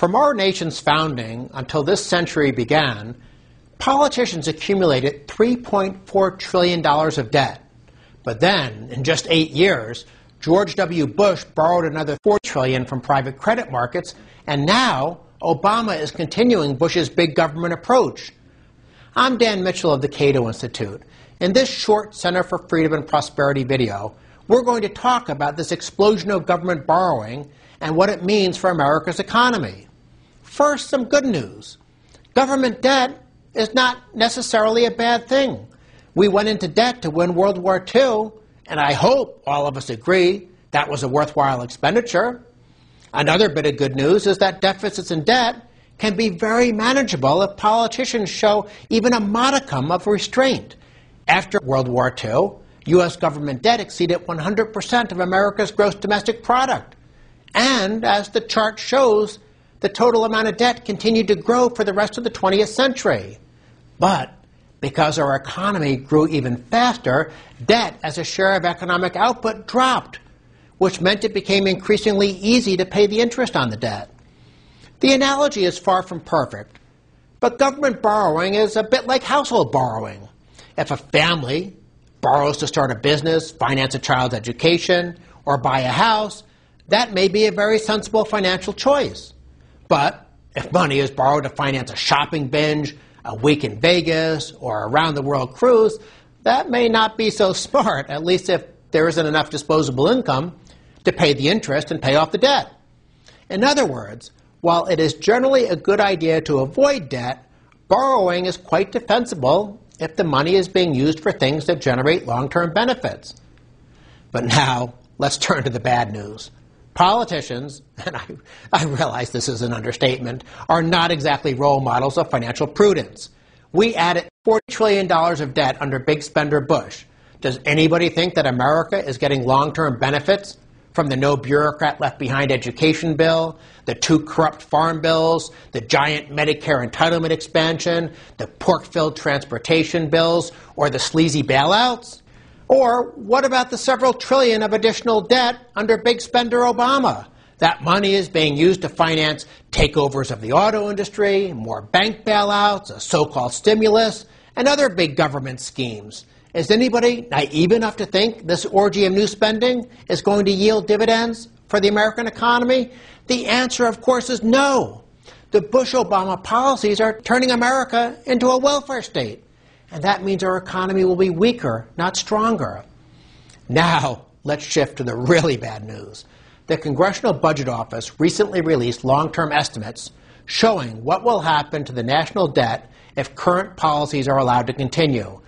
From our nation's founding until this century began, politicians accumulated $3.4 trillion of debt. But then, in just 8 years, George W. Bush borrowed another $4 trillion from private credit markets, and now Obama is continuing Bush's big government approach. I'm Dan Mitchell of the Cato Institute. In this short Center for Freedom and Prosperity video, we're going to talk about this explosion of government borrowing and what it means for America's economy. First, some good news. Government debt is not necessarily a bad thing. We went into debt to win World War II, and I hope all of us agree that was a worthwhile expenditure. Another bit of good news is that deficits and debt can be very manageable if politicians show even a modicum of restraint. After World War II, U.S. government debt exceeded 100% of America's gross domestic product. And, as the chart shows, the total amount of debt continued to grow for the rest of the 20th century. But because our economy grew even faster, debt as a share of economic output dropped, which meant it became increasingly easy to pay the interest on the debt. The analogy is far from perfect, but government borrowing is a bit like household borrowing. If a family borrows to start a business, finance a child's education, or buy a house, that may be a very sensible financial choice. But if money is borrowed to finance a shopping binge, a week in Vegas, or a round-the-world cruise, that may not be so smart, at least if there isn't enough disposable income to pay the interest and pay off the debt. In other words, while it is generally a good idea to avoid debt, borrowing is quite defensible if the money is being used for things that generate long-term benefits. But now, let's turn to the bad news. Politicians, and I realize this is an understatement, are not exactly role models of financial prudence. We added $40 trillion of debt under big spender Bush. Does anybody think that America is getting long-term benefits from the no bureaucrat left behind education bill, the 2 corrupt farm bills, the giant Medicare entitlement expansion, the pork-filled transportation bills, or the sleazy bailouts? Or what about the several trillion of additional debt under big spender Obama? That money is being used to finance takeovers of the auto industry, more bank bailouts, a so-called stimulus, and other big government schemes. Is anybody naive enough to think this orgy of new spending is going to yield dividends for the American economy? The answer, of course, is no. The Bush-Obama policies are turning America into a welfare state. And that means our economy will be weaker, not stronger. Now, let's shift to the really bad news. The Congressional Budget Office recently released long-term estimates showing what will happen to the national debt if current policies are allowed to continue.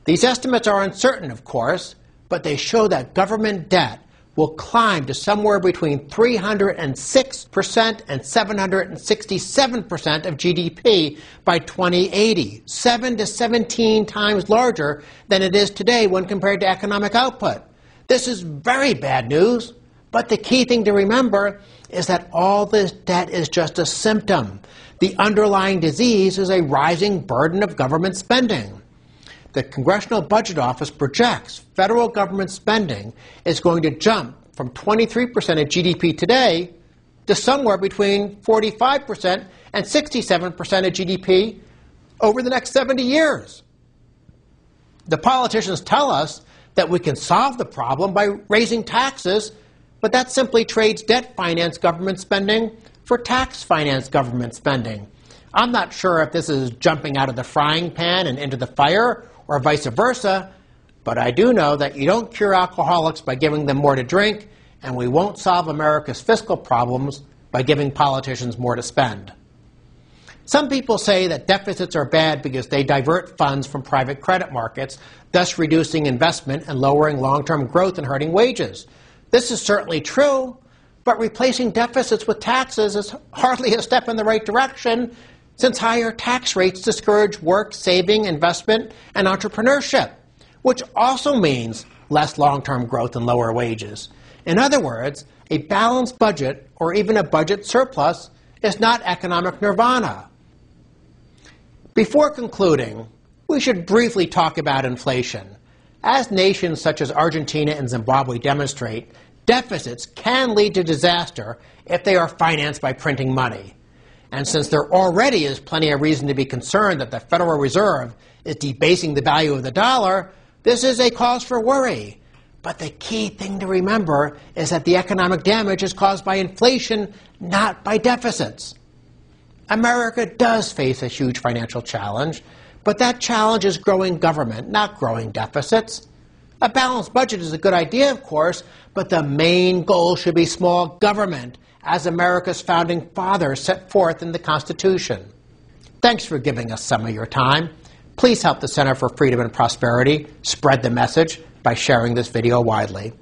These estimates are uncertain, of course, but they show that government debt will climb to somewhere between 306% and 767% of GDP by 2080, 7 to 17 times larger than it is today when compared to economic output. This is very bad news, but the key thing to remember is that all this debt is just a symptom. The underlying disease is a rising burden of government spending. The Congressional Budget Office projects federal government spending is going to jump from 23% of GDP today to somewhere between 45% and 67% of GDP over the next 70 years. The politicians tell us that we can solve the problem by raising taxes, but that simply trades debt-financed government spending for tax-financed government spending. I'm not sure if this is jumping out of the frying pan and into the fire, or vice versa, but I do know that you don't cure alcoholics by giving them more to drink, and we won't solve America's fiscal problems by giving politicians more to spend. Some people say that deficits are bad because they divert funds from private credit markets, thus reducing investment and lowering long-term growth and hurting wages. This is certainly true, but replacing deficits with taxes is hardly a step in the right direction, since higher tax rates discourage work, saving, investment, and entrepreneurship, which also means less long-term growth and lower wages. In other words, a balanced budget, or even a budget surplus, is not economic nirvana. Before concluding, we should briefly talk about inflation. As nations such as Argentina and Zimbabwe demonstrate, deficits can lead to disaster if they are financed by printing money. And since there already is plenty of reason to be concerned that the Federal Reserve is debasing the value of the dollar, this is a cause for worry. But the key thing to remember is that the economic damage is caused by inflation, not by deficits. America does face a huge financial challenge, but that challenge is growing government, not growing deficits. A balanced budget is a good idea, of course, but the main goal should be small government, as America's founding fathers set forth in the Constitution. Thanks for giving us some of your time. Please help the Center for Freedom and Prosperity spread the message by sharing this video widely.